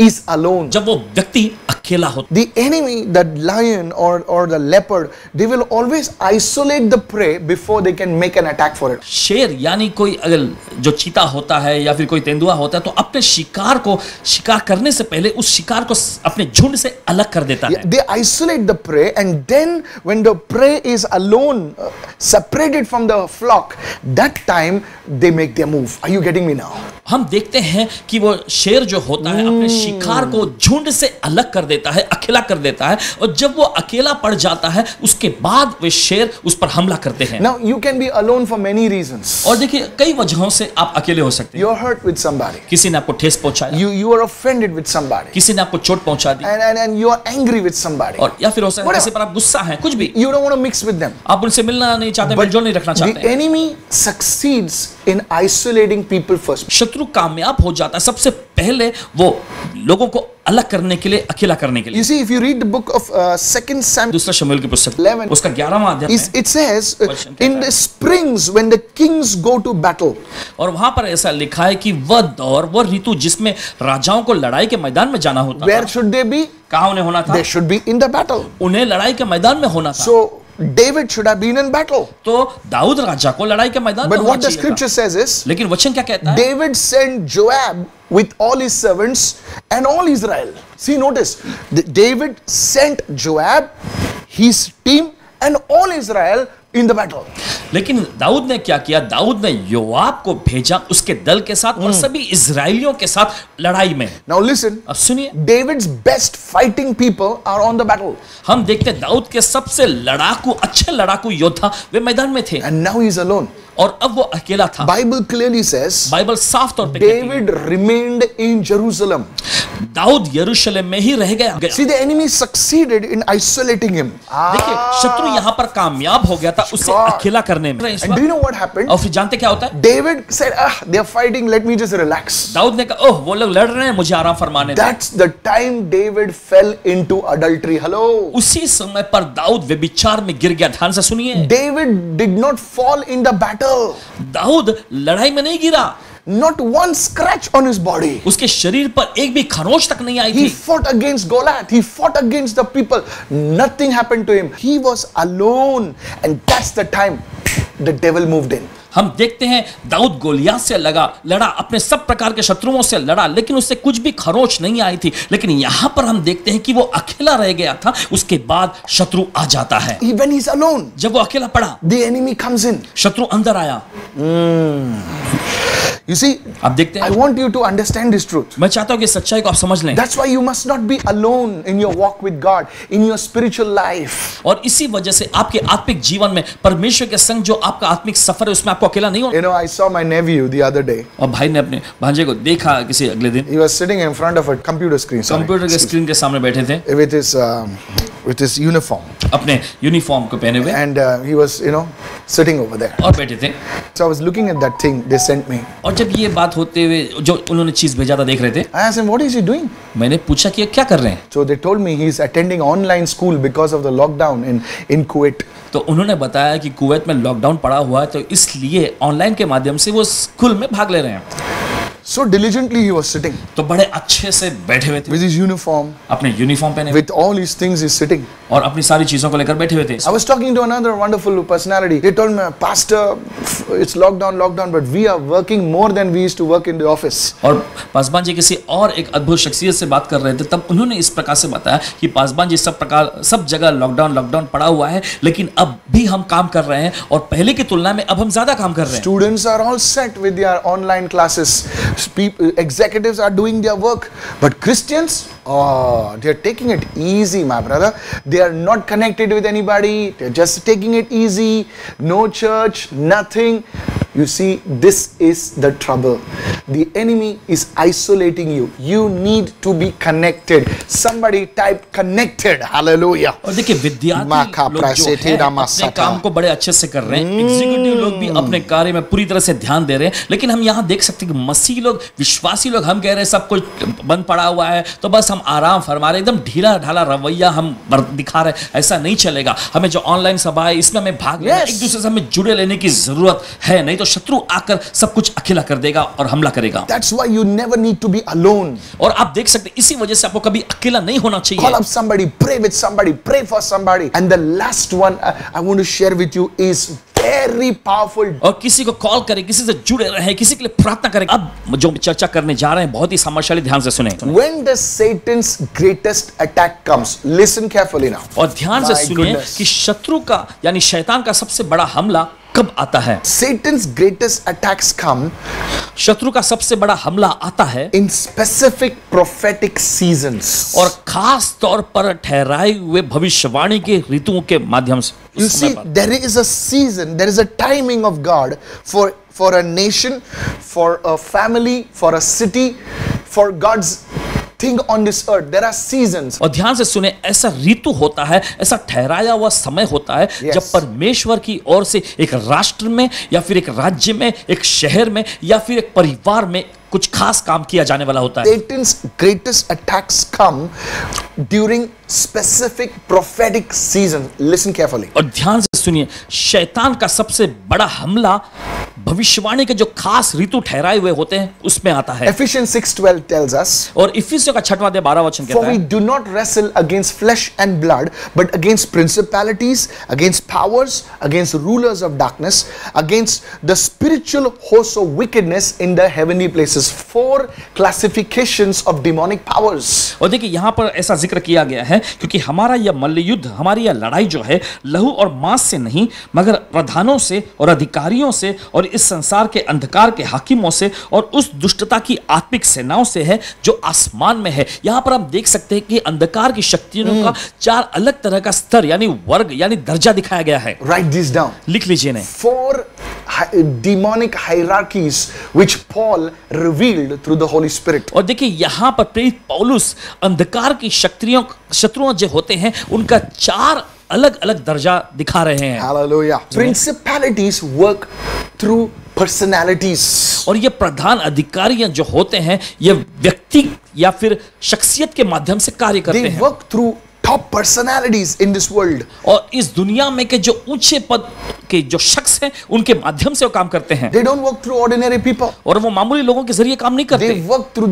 [SPEAKER 2] is alone,
[SPEAKER 1] जब वो व्यक्ति अकेला होता
[SPEAKER 2] the enemy, the lion or the leopard, they will always isolate the prey before they can make an attack for it.
[SPEAKER 1] शेर यानी कोई अगर जो चीता होता है या फिर कोई तेंदुआ होता है तो अपने शिकार को शिकार करने से पहले उस शिकार को अपने झुंड से अलग कर देता है।
[SPEAKER 2] They isolate the prey, and then when the prey is alone, separated from the flock, that time they make their move. Are you getting me now?
[SPEAKER 1] हम देखते हैं कि वो शेर जो होता है अपने शिकार को झुंड से अलग कर देता है, अकेला कर देता है, और जब वो अकेला पड़ जाता है उसके बाद वे शेर उस पर हमला करते हैं।
[SPEAKER 2] Now you can be alone for many reasons.
[SPEAKER 1] और देखिए कई वजहों से आप अकेले हो सकते हैं।
[SPEAKER 2] You're hurt with somebody.
[SPEAKER 1] किसी ने आपको ठेस पहुंचाया,
[SPEAKER 2] You are offended with somebody.
[SPEAKER 1] किसी ने आपको चोट पहुंचा दी,
[SPEAKER 2] And you are angry with somebody.
[SPEAKER 1] और या फिर हो सकता है किसी पर आप गुस्सा हैं, कुछ भी,
[SPEAKER 2] You don't want to mix with them.
[SPEAKER 1] आप उनसे मिलना नहीं चाहते, मिलजुल नहीं रखना
[SPEAKER 2] The
[SPEAKER 1] चाहते।
[SPEAKER 2] enemy succeeds in isolating people first.
[SPEAKER 1] शत्रु कामयाब हो जाता है सबसे पहले वो लोगों को अलग करने के लिए, अकेला करने के लिए।
[SPEAKER 2] You see, if you read the book of 2 Samuel,
[SPEAKER 1] दूसरा शमूएल की पुस्तक
[SPEAKER 2] 11,
[SPEAKER 1] उसका 11वां अध्याय है,
[SPEAKER 2] it says,
[SPEAKER 1] वचन कहता
[SPEAKER 2] in the springs when the kings go to battle,
[SPEAKER 1] और वहां पर ऐसा लिखा है कि वह दौर, वह ऋतु जिसमें राजाओं को लड़ाई के मैदान में जाना होता
[SPEAKER 2] where
[SPEAKER 1] था,
[SPEAKER 2] should they be?
[SPEAKER 1] कहाँ उन्हें होना था?
[SPEAKER 2] They should be in the battle.
[SPEAKER 1] उन्हें लड़ाई के मैदान में होना था।
[SPEAKER 2] So David should have been in battle.
[SPEAKER 1] तो दाऊद राजा को लड़ाई के मैदान में
[SPEAKER 2] But
[SPEAKER 1] होना
[SPEAKER 2] what the
[SPEAKER 1] चाहिए था।
[SPEAKER 2] scripture says is,
[SPEAKER 1] लेकिन वचन क्या कहता है?
[SPEAKER 2] David sent Joab with all his servants and all Israel. See, notice, David sent Joab, his team, and all Israel in the battle.
[SPEAKER 1] लेकिन दाऊद ने क्या किया? दाऊद ने योआब को भेजा उसके दल के साथ और सभी इजराइलियों के साथ लड़ाई में।
[SPEAKER 2] Now listen,
[SPEAKER 1] अब सुनिए,
[SPEAKER 2] David's best fighting people are on the battle.
[SPEAKER 1] हम देखते हैं दाऊद के सबसे लड़ाकू, अच्छे लड़ाकू योद्धा वे मैदान में थे,
[SPEAKER 2] And now he's alone.
[SPEAKER 1] और अब वो अकेला था।
[SPEAKER 2] Bible clearly says,
[SPEAKER 1] बाइबल साफ तौर पे कहती है,
[SPEAKER 2] David remained in Jerusalem.
[SPEAKER 1] Dawood यरूशलेम में ही रह गया।
[SPEAKER 2] See, the enemy succeeded in isolating him.
[SPEAKER 1] देखिए शत्रु यहाँ पर कामयाब हो गया था उसे अकेला करने में।
[SPEAKER 2] And do you know what happened?
[SPEAKER 1] और फिर जानते क्या होता है?
[SPEAKER 2] David said, they are fighting, let me just relax.
[SPEAKER 1] Dawood ने कहा, ओह वो लोग लड़ रहे हैं, मुझे आराम फरमाने दो।
[SPEAKER 2] That's the time David fell into adultery. Hello.
[SPEAKER 1] उसी समय पर दाऊद व्यभिचार में गिर गया। ध्यान से सुनिए,
[SPEAKER 2] David did not fall in the battle.
[SPEAKER 1] Dawood लड़ाई में नहीं गिरा,
[SPEAKER 2] Not one scratch on his body.
[SPEAKER 1] उसके शरीर पर एक भी खरोंच तक नहीं आई
[SPEAKER 2] He
[SPEAKER 1] थी।
[SPEAKER 2] fought against Goliath. He fought against the people. Nothing happened to him. He was alone. And that's the time the devil moved in.
[SPEAKER 1] हम देखते हैं दाऊद गोलियात से लड़ा, अपने सब प्रकार के शत्रुओं से लड़ा, लेकिन उससे कुछ भी खरोंच नहीं आई थी। लेकिन यहां पर हम देखते हैं कि वो अकेला रह गया था, उसके बाद शत्रु आ जाता है।
[SPEAKER 2] When he's alone,
[SPEAKER 1] जब वो अकेला पड़ा,
[SPEAKER 2] the enemy comes in.
[SPEAKER 1] शत्रु अंदर आया।
[SPEAKER 2] You see,
[SPEAKER 1] आप देखते
[SPEAKER 2] I
[SPEAKER 1] हैं,
[SPEAKER 2] want you to understand this truth.
[SPEAKER 1] मैं चाहता हूं कि सच्चाई को आप समझ लें।
[SPEAKER 2] That's why you must not be alone in your walk with God, in your spiritual life.
[SPEAKER 1] और इसी वजह से आपके आत्मिक जीवन में परमेश्वर के संग जो आपका आत्मिक सफर है उसमें आपको अकेला नहीं होना।
[SPEAKER 2] You know, I saw my nephew the other day.
[SPEAKER 1] और भाई ने अपने भांजे को देखा किसी अगले दिन,
[SPEAKER 2] He was sitting in front of a computer screen. Sorry.
[SPEAKER 1] Computer के स्क्रीन के सामने बैठे थे
[SPEAKER 2] With his uniform.
[SPEAKER 1] अपने यूनिफॉर्म को पहने हुए,
[SPEAKER 2] And he was, sitting over there.
[SPEAKER 1] और बैठे थे।
[SPEAKER 2] So I was looking at that thing they sent me.
[SPEAKER 1] और जब ये बात होते हुए जो उन्होंने चीज भेजा था देख रहे थे,
[SPEAKER 2] I asked him, what is he doing?
[SPEAKER 1] मैंने पूछा कि ये क्या कर रहे हैं?
[SPEAKER 2] So they told me he's attending online school because of the lockdown in Kuwait.
[SPEAKER 1] तो उन्होंने बताया कि कुवैत में लॉकडाउन पड़ा हुआ है, तो इसलिए ऑनलाइन के माध्यम से वो स्कूल में भाग ले रहे हैं।
[SPEAKER 2] So diligently he was sitting
[SPEAKER 1] तो बड़े अच्छे से बैठे हुए थे,
[SPEAKER 2] with his uniform,
[SPEAKER 1] अपने यूनिफॉर्म पहने हुए,
[SPEAKER 2] with all his things he's sitting.
[SPEAKER 1] और अपनी सारी चीजों को लेकर बैठे हुए थे।
[SPEAKER 2] I was talking to another wonderful personality. They told me, Pastor, it's lockdown, but we are working more than we used to work in the office.
[SPEAKER 1] और पासवान जी किसी और एक अद्भुत शख्सियत से बात कर रहे थे, तब उन्होंने इस प्रकार से बताया कि पासवान जी सब जगह लॉकडाउन पड़ा हुआ है, लेकिन अब भी हम काम कर रहे हैं और पहले की तुलना में अब हम ज्यादा काम कर रहे हैं।
[SPEAKER 2] Students are all set with their online classes. Executives are doing their work, but Christians, oh, they're taking it easy, my brother. They are not connected with anybody. They're just taking it easy. No church, nothing. You see, this is the trouble. The enemy is isolating you. You need to be connected. Somebody type connected. Hallelujah.
[SPEAKER 1] और देखिए विद्यार्थी लोग जो हैं अपने काम को बड़े अच्छे से कर रहे हैं, एग्जीक्यूटिव लोग भी अपने कार्य में पूरी तरह से ध्यान दे रहे हैं, लेकिन हम यहाँ देख सकते हैं कि मसीह लोग, विश्वासी लोग, हम कह रहे हैं सब कुछ बंद पड़ा हुआ है तो बस हम आराम फरमा रहे, एकदम ढीला ढाला रवैया हम दिखा रहे हैं। ऐसा नहीं चलेगा। हमें जो ऑनलाइन सभा है इसमें हमें भाग लेना, एक दूसरे से हमें जुड़े लेने की जरूरत है, नहीं तो शत्रु आकर सब कुछ अकेला कर देगा और हमला करेगा।
[SPEAKER 2] That's why you never need to be alone.
[SPEAKER 1] और आप देख सकते हैं इसी वजह से आपको कभी अकेला नहीं होना चाहिए।
[SPEAKER 2] Call up somebody, pray with somebody, pray for somebody. And the last one I want to share with you is very powerful.
[SPEAKER 1] और किसी को कॉल करें, किसी से जुड़े रहें, किसी के लिए प्रार्थना करें। अब जो चर्चा करने जा रहे हैं बहुत ही सामर्थ्यशाली, ध्यान से सुने।
[SPEAKER 2] When does Satan's greatest attack comes? Listen carefully now.
[SPEAKER 1] और ध्यान से सुनिए कि शत्रु का यानी शैतान का सबसे बड़ा हमला कब आता है।
[SPEAKER 2] Satan's greatest attacks come
[SPEAKER 1] शत्रु का सबसे बड़ा हमला आता है
[SPEAKER 2] in specific prophetic seasons.
[SPEAKER 1] और खास तौर पर ठहराए हुए भविष्यवाणी के ऋतुओं के माध्यम से।
[SPEAKER 2] You see, there is a season, there is a timing of God for a nation, for a family, for a city, for God's thing on this earth. There are seasons.
[SPEAKER 1] और ध्यान से सुने, ऐसा ऋतु होता है, ऐसा ठहराया हुआ समय होता है जब परमेश्वर की ओर से एक राष्ट्र में या फिर एक राज्य में, एक शहर में या फिर एक परिवार में कुछ खास काम किया जाने वाला होता है।
[SPEAKER 2] Satan's greatest attacks come during specific prophetic season. Listen carefully.
[SPEAKER 1] और ध्यान से सुनिए, शैतान का सबसे बड़ा हमला भविष्यवाणी के जो खास ऋतु ठहराए हुए होते हैं उसमें आता है।
[SPEAKER 2] Ephesians 6:12 tells us,
[SPEAKER 1] और इफिसियों का 6-12 वचन कहता
[SPEAKER 2] for we
[SPEAKER 1] है,
[SPEAKER 2] do not wrestle against flesh and blood, but against principalities, against powers, against rulers of darkness, against the spiritual hosts of wickedness in the heavenly places. 4 classifications of demonic powers.
[SPEAKER 1] और देखिए यहाँ पर ऐसा जिक्र किया गया है क्योंकि हमारा यह मल्ल युद्ध, हमारी यह लड़ाई जो है लहू और मांस से नहीं मगर प्रधानों से और अधिकारियों से और इस संसार के अंधकार के हाकिमों से और उस दुष्टता की आत्मिक सेनाओं से है जो आसमान में है। यहाँ पर आप देख सकते हैं कि अंधकार की शक्तियों का 4 अलग तरह का स्तर यानी वर्ग यानी दर्जा दिखाया गया है।
[SPEAKER 2] Write this down.
[SPEAKER 1] लिख लीजिए ने।
[SPEAKER 2] 4 demonic hierarchies which Paul revealed through the Holy Spirit.
[SPEAKER 1] और देखिए यहाँ पर प्रेरित पौलुस अंधकार की शत्रुओं जो होते हैं उनका 4 अलग अलग दर्जा दिखा रहे हैं।
[SPEAKER 2] Hallelujah. Principalities work through personalities.
[SPEAKER 1] और ये प्रधान अधिकारियां जो होते हैं ये व्यक्ति या फिर शख्सियत के माध्यम से कार्य करते
[SPEAKER 2] They
[SPEAKER 1] हैं।
[SPEAKER 2] work through top personalities in this world.
[SPEAKER 1] और इस दुनिया में के जो ऊंचे पद के जो शख्स हैं उनके माध्यम से वो काम करते हैं।
[SPEAKER 2] They don't work through ordinary people.
[SPEAKER 1] और वो मामूली लोगों के जरिए काम नहीं करते।
[SPEAKER 2] They work through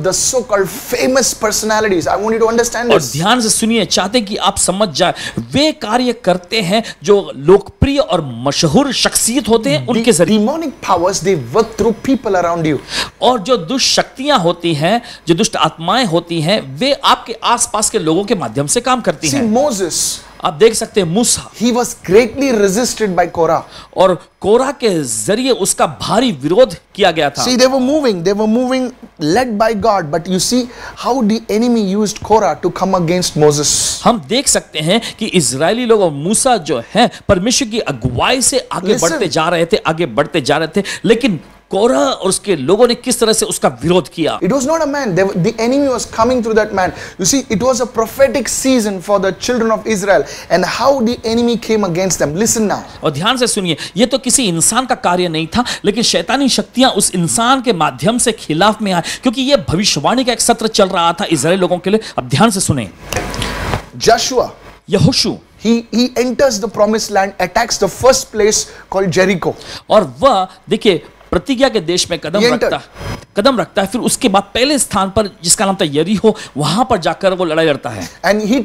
[SPEAKER 2] the so-called famous personalities. I want you to understand
[SPEAKER 1] और
[SPEAKER 2] this.
[SPEAKER 1] ध्यान से सुनिए, चाहते कि आप समझ जाए, वे कार्य करते हैं जो लोकप्रिय और मशहूर शख्सियत होते हैं उनके जरिए।
[SPEAKER 2] Demonic powers, they work through people around you.
[SPEAKER 1] और जो दुष्ट शक्तियां होती हैं, जो दुष्ट आत्माएं होती हैं, वे आपके आसपास के लोगों के माध्यम से काम करती
[SPEAKER 2] See,
[SPEAKER 1] हैं।
[SPEAKER 2] Moses,
[SPEAKER 1] आप देख सकते हैं मूसा,
[SPEAKER 2] he was greatly resisted by Korah.
[SPEAKER 1] और कोरा के जरिए उसका भारी विरोध किया गया था।
[SPEAKER 2] See, they were moving led by God, but you see how the enemy used Korah to come against Moses.
[SPEAKER 1] हम देख सकते हैं कि इजरायली लोग और मूसा जो है परमेश्वर की अगुवाई से आगे बढ़ते जा रहे थे, लेकिन कोरा और उसके लोगों ने किस तरह से उसका विरोध किया।
[SPEAKER 2] It was not a man. The enemy was coming through that man. You see, it was a prophetic season for the children of Israel and how the enemy came against them. Listen now.
[SPEAKER 1] और ध्यान से सुनिए, ये तो किसी इंसान का कार्य नहीं था, लेकिन शैतानी शक्तियां उस इंसान के माध्यम से खिलाफ में आए, क्योंकि ये भविष्यवाणी का एक सत्र चल रहा था इजराइल लोगों के लिए। अब ध्यान से सुने।
[SPEAKER 2] Joshua,
[SPEAKER 1] यहोशू
[SPEAKER 2] he enters the promised land, attacks the first place called Jericho.
[SPEAKER 1] और वह देखिए प्रतिज्ञा के देश में कदम रखता है, फिर उसके बाद पहले स्थान पर जिसका नाम था यरीहो, वहां पर जाकर वो लड़ाई लड़ता है।
[SPEAKER 2] And he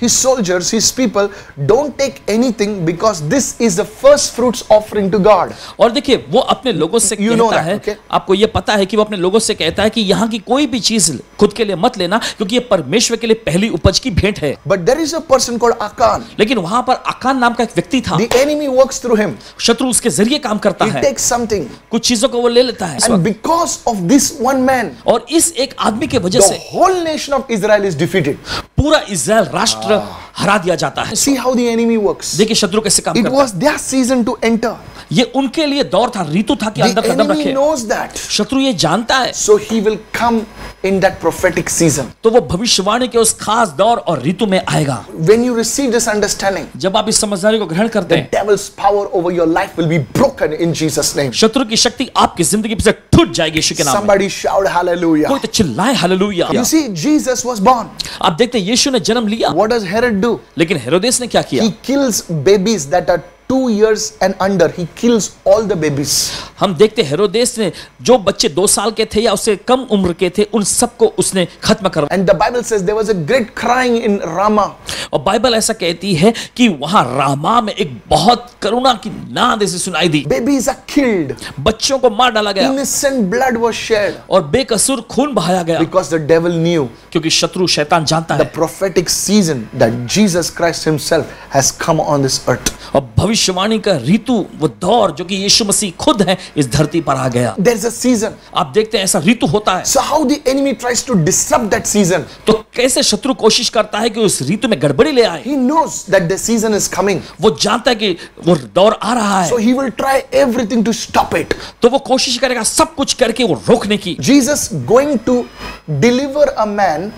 [SPEAKER 2] his soldiers, his people, don't take anything because this is the first fruits offering to God.
[SPEAKER 1] और देखिए वो अपने लोगों से
[SPEAKER 2] You know
[SPEAKER 1] कहता
[SPEAKER 2] that,
[SPEAKER 1] है,
[SPEAKER 2] okay?
[SPEAKER 1] आपको ये पता है कि वो अपने लोगों से कहता है कि यहाँ की कोई भी चीज खुद के लिए मत लेना, क्योंकि ये परमेश्वर के लिए पहली उपज की भेंट है।
[SPEAKER 2] But there is a person called Akan.
[SPEAKER 1] लेकिन वहां पर अकान नाम का एक व्यक्ति था,
[SPEAKER 2] The enemy works through him.
[SPEAKER 1] शत्रु उसके जरिए काम करता
[SPEAKER 2] He
[SPEAKER 1] है,
[SPEAKER 2] takes something.
[SPEAKER 1] कुछ चीजों को वो ले लेता है इस
[SPEAKER 2] And
[SPEAKER 1] वक्त।
[SPEAKER 2] because of this one man,
[SPEAKER 1] और इस एक आदमी के वजह
[SPEAKER 2] the
[SPEAKER 1] से
[SPEAKER 2] whole nation of Israel is defeated.
[SPEAKER 1] पूरा इजराइल राष्ट्र हरा दिया जाता है।
[SPEAKER 2] See how the enemy works.
[SPEAKER 1] देखिए शत्रु कैसे काम
[SPEAKER 2] It
[SPEAKER 1] करता
[SPEAKER 2] was their season to enter.
[SPEAKER 1] है। ये उनके लिए दौर था, ऋतु था कि
[SPEAKER 2] The
[SPEAKER 1] अंदर कदम
[SPEAKER 2] enemy
[SPEAKER 1] रखे।
[SPEAKER 2] knows that.
[SPEAKER 1] शत्रु ये जानता है,
[SPEAKER 2] So he will come in that prophetic season.
[SPEAKER 1] तो वो भविष्यवाणी के उस खास दौर और ऋतु में आएगा।
[SPEAKER 2] When you receive this understanding,
[SPEAKER 1] जब आप इस समझदारी को ग्रहण करते
[SPEAKER 2] the
[SPEAKER 1] हैं,
[SPEAKER 2] devil's power over your life will be broken in Jesus' name.
[SPEAKER 1] शत्रु की शक्ति आपकी जिंदगी से टूट जाएगी यीशु के नाम में।
[SPEAKER 2] Somebody shout hallelujah.
[SPEAKER 1] कोई तो चिल्लाए hallelujah.
[SPEAKER 2] You see, Jesus was born.
[SPEAKER 1] आप देखते हैं यीशु ने जन्म लिया,
[SPEAKER 2] What does Herod do?
[SPEAKER 1] लेकिन हेरोदेस ने क्या किया?
[SPEAKER 2] He kills babies that are 2 years and under. He kills all the babies.
[SPEAKER 1] हम देखते हैं हेरोदेस ने जो बच्चे 2 साल के थे या उससे कम उम्र के थे उन सबको उसने खत्म करवाया।
[SPEAKER 2] And the Bible says there was a great crying in Ramah.
[SPEAKER 1] और बाइबल ऐसा कहती है कि वहां रामा में एक बहुत करुणा की नाद ऐसी सुनाई दी।
[SPEAKER 2] Babies are killed.
[SPEAKER 1] बच्चों को मार डाला गया
[SPEAKER 2] Innocent blood was shed
[SPEAKER 1] और बेकसूर खून बहाया गया,
[SPEAKER 2] because the devil knew
[SPEAKER 1] क्योंकि शत्रु शैतान जानता
[SPEAKER 2] the
[SPEAKER 1] है
[SPEAKER 2] prophetic season that Jesus Christ himself has come on this earth.
[SPEAKER 1] और भविष्यवाणी का ऋतु, वो दौर जो कि यीशु मसीह खुद है, इस धरती पर आ गया।
[SPEAKER 2] There's a season.
[SPEAKER 1] आप देखते हैं ऐसा ऋतु होता है,
[SPEAKER 2] So how the enemy tries to disrupt that season?
[SPEAKER 1] तो कैसे शत्रु कोशिश करता है कि उस ऋतु में गड़बड़ी ले आए।
[SPEAKER 2] He knows that the season is coming.
[SPEAKER 1] वो जानता है कि वो दौर आ रहा
[SPEAKER 2] So
[SPEAKER 1] है,
[SPEAKER 2] he will try everything to stop it.
[SPEAKER 1] तो वो कोशिश करेगा सब कुछ करके वो रोकने की।
[SPEAKER 2] Jesus going to deliver a man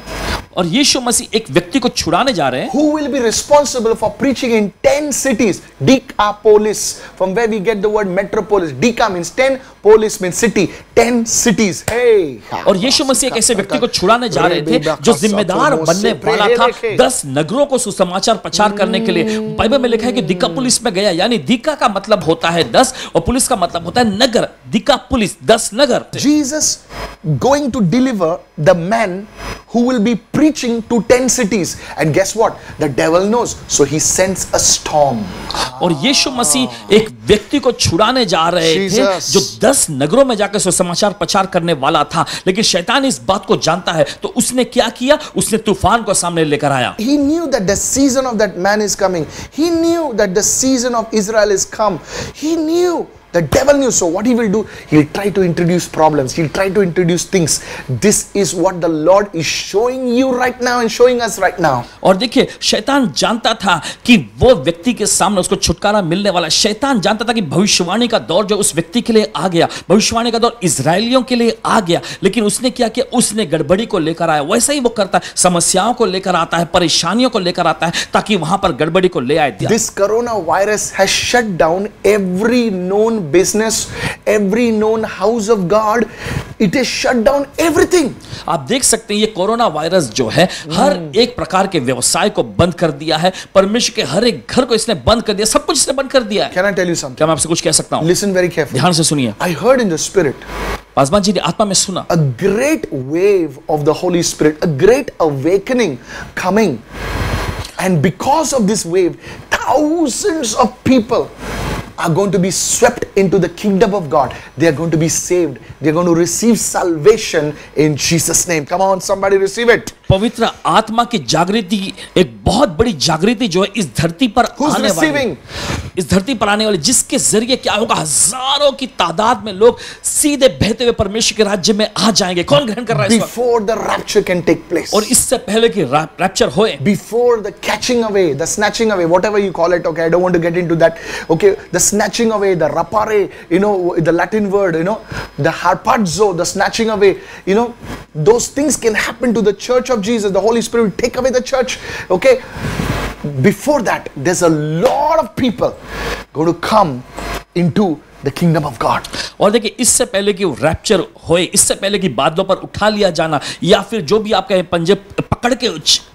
[SPEAKER 1] और यीशु मसीह एक व्यक्ति को छुड़ाने जा रहे हैं
[SPEAKER 2] who will be responsible for preaching in 10 cities. Decapolis, from where we get the word metropolis. Deca means 10, polis means city. 10 cities. Hey!
[SPEAKER 1] और यीशु मसीह एक ऐसे व्यक्ति को छुड़ाने जा रहे थे जो जिम्मेदार बनने वाला था 10 नगरों को सुसमाचार प्रचार करने के लिए। बाइबल में लिखा है कि दिकापुलिस में गया, यानी दिका का मतलब होता है 10 और पुलिस का मतलब होता है नगर। दिकापुलिस 10 नगर।
[SPEAKER 2] Jesus going to deliver the man who will be preaching to 10 cities. And guess what? The devil knows. So he sends a storm.
[SPEAKER 1] और यीशु मसीह एक व्यक्ति को छुड़ाने जा रहे थे
[SPEAKER 2] Jesus.
[SPEAKER 1] जो 10 नगरों में जाकर सुसमाचार प्रचार करने वाला था, लेकिन शैतान इस बात को जानता है, तो उसने क्या किया? उसने तूफान को सामने लेकर आया।
[SPEAKER 2] He knew that the season of that man is coming. He knew that the season of Israel is come. He knew. The devil knew. So what he will do? He'll try to introduce problems. He'll try to introduce things. This is what the Lord is showing you right now and showing us right now.
[SPEAKER 1] और देखिए शैतान जानता था कि वो व्यक्ति के सामने उसको छुटकारा मिलने वाला है। शैतान जानता था कि भविष्यवाणी का दौर जो उस व्यक्ति के लिए आ गया, भविष्यवाणी का दौर इजरायलियों के लिए आ गया, लेकिन उसने क्या किया? उसने गड़बड़ी को लेकर आया। वैसा ही वो करता है, समस्याओं को लेकर आता है, परेशानियों को लेकर आता है, ताकि वहां पर गड़बड़ी को ले आए।
[SPEAKER 2] This coronavirus has shut down every known business, every known house of God. It has shut down everything.
[SPEAKER 1] आप देख सकते हैं ये कोरोना वायरस जो है हर एक प्रकार के व्यवसाय को बंद कर दिया है। परमेश्वर के हर एक घर को इसने बंद कर दिया, सब कुछ इसने बंद कर दिया है।
[SPEAKER 2] Can I tell you something?
[SPEAKER 1] क्या मैं आपसे कुछ कह सकता हूं?
[SPEAKER 2] Listen very carefully.
[SPEAKER 1] ध्यान से सुनिए।
[SPEAKER 2] I heard in the spirit
[SPEAKER 1] Paswan ji ने आत्मा में सुना
[SPEAKER 2] a great wave of the Holy Spirit, a great awakening coming. And because of this wave, thousands of people are going to be swept into the kingdom of God. They are going to be saved. They are going to receive salvation in Jesus' name. Come on, somebody receive it.
[SPEAKER 1] पवित्र आत्मा की जागृति, एक बहुत बड़ी जागृति जो है इस धरती पर
[SPEAKER 2] Who's
[SPEAKER 1] आने वाली,
[SPEAKER 2] receiving?
[SPEAKER 1] इस धरती पर आने वाली, जिसके जरिए क्या होगा? हजारों की तादाद में लोग सीधे बहते हुए परमेश्वर के राज्य में आ जाएंगे। कौन ग्रहण कर रहा है इस वक्त?
[SPEAKER 2] Before the rapture can take place.
[SPEAKER 1] और इससे पहले कि रैप्चर होए,
[SPEAKER 2] Before the catching away, the snatching away, whatever you call it, okay, I don't want to get into that. Okay, the snatching away, the rapare, you know, the Latin word, you know, the harpazo, the snatching away, you know, those things can happen to the church of Jesus. The Holy Spirit will take away the church. Okay, before that, there's a lot of people going to come into the kingdom of God.
[SPEAKER 1] और देखिए, इससे पहले कि rapture होए, इससे पहले कि बादलों पर उठा लिया जाना, या फिर जो भी आपके पंजे पकड़ के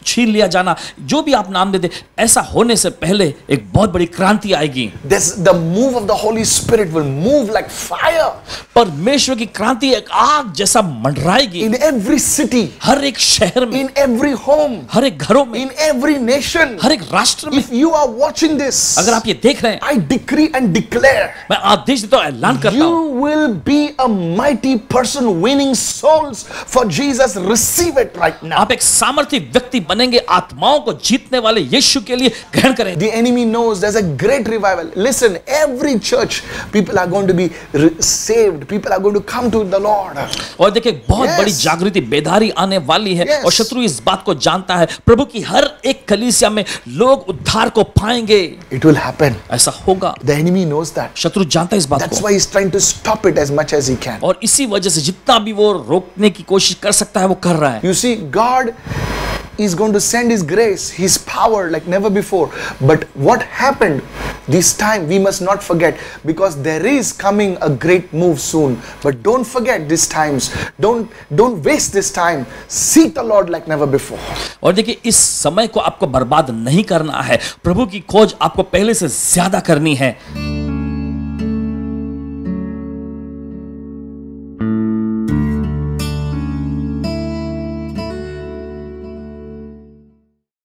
[SPEAKER 1] छीन लिया जाना, जो भी आप नाम देते, ऐसा होने से पहले एक बहुत बड़ी क्रांति आएगी।
[SPEAKER 2] The move of the Holy Spirit will move like fire
[SPEAKER 1] परमेश्वर की क्रांति एक आग जैसा मंडराएगी
[SPEAKER 2] in every city,
[SPEAKER 1] हर एक शहर में,
[SPEAKER 2] in every home,
[SPEAKER 1] हर एक घरों में,
[SPEAKER 2] in every nation.
[SPEAKER 1] हर एक राष्ट्र में।
[SPEAKER 2] If you are watching this,
[SPEAKER 1] अगर आप ये देख रहे हैं,
[SPEAKER 2] I decree and declare,
[SPEAKER 1] मैं आदेश देता हूं, ऐलान करता
[SPEAKER 2] you
[SPEAKER 1] हूं,
[SPEAKER 2] will be a mighty person winning souls for Jesus. Receive it right now.
[SPEAKER 1] आप एक सामर्थी व्यक्ति बनेंगे, आत्माओं को जीतने वाले यीशु के लिए ग्रहण करें।
[SPEAKER 2] The enemy knows there's a great revival. Listen, every church, people are going to be saved. People are going to come to the Lord.
[SPEAKER 1] और देखिए, बहुत
[SPEAKER 2] Yes.
[SPEAKER 1] बड़ी जागृति, बेदारी आने वाली है।
[SPEAKER 2] Yes.
[SPEAKER 1] और शत्रु इस बात को जानता है, प्रभु की हर एक कलीसिया में लोग उद्धार को पाएंगे।
[SPEAKER 2] It will happen.
[SPEAKER 1] ऐसा होगा।
[SPEAKER 2] The enemy knows that.
[SPEAKER 1] शत्रु जानता है इस बात
[SPEAKER 2] That's
[SPEAKER 1] को,
[SPEAKER 2] why he's trying to stop it as much as he can.
[SPEAKER 1] और इसी वजह से जितना भी वो रोकने की कोशिश कर सकता है वो कर रहा है।
[SPEAKER 2] You see, God is going to send His grace, His power like never before. But what happened this time, we must not forget, because there is coming a great move soon. But don't forget these times. Don't waste this time. Seek the Lord like never before.
[SPEAKER 1] और देखिए, इस समय को आपको बर्बाद नहीं करना है, प्रभु की खोज आपको पहले से ज्यादा करनी है।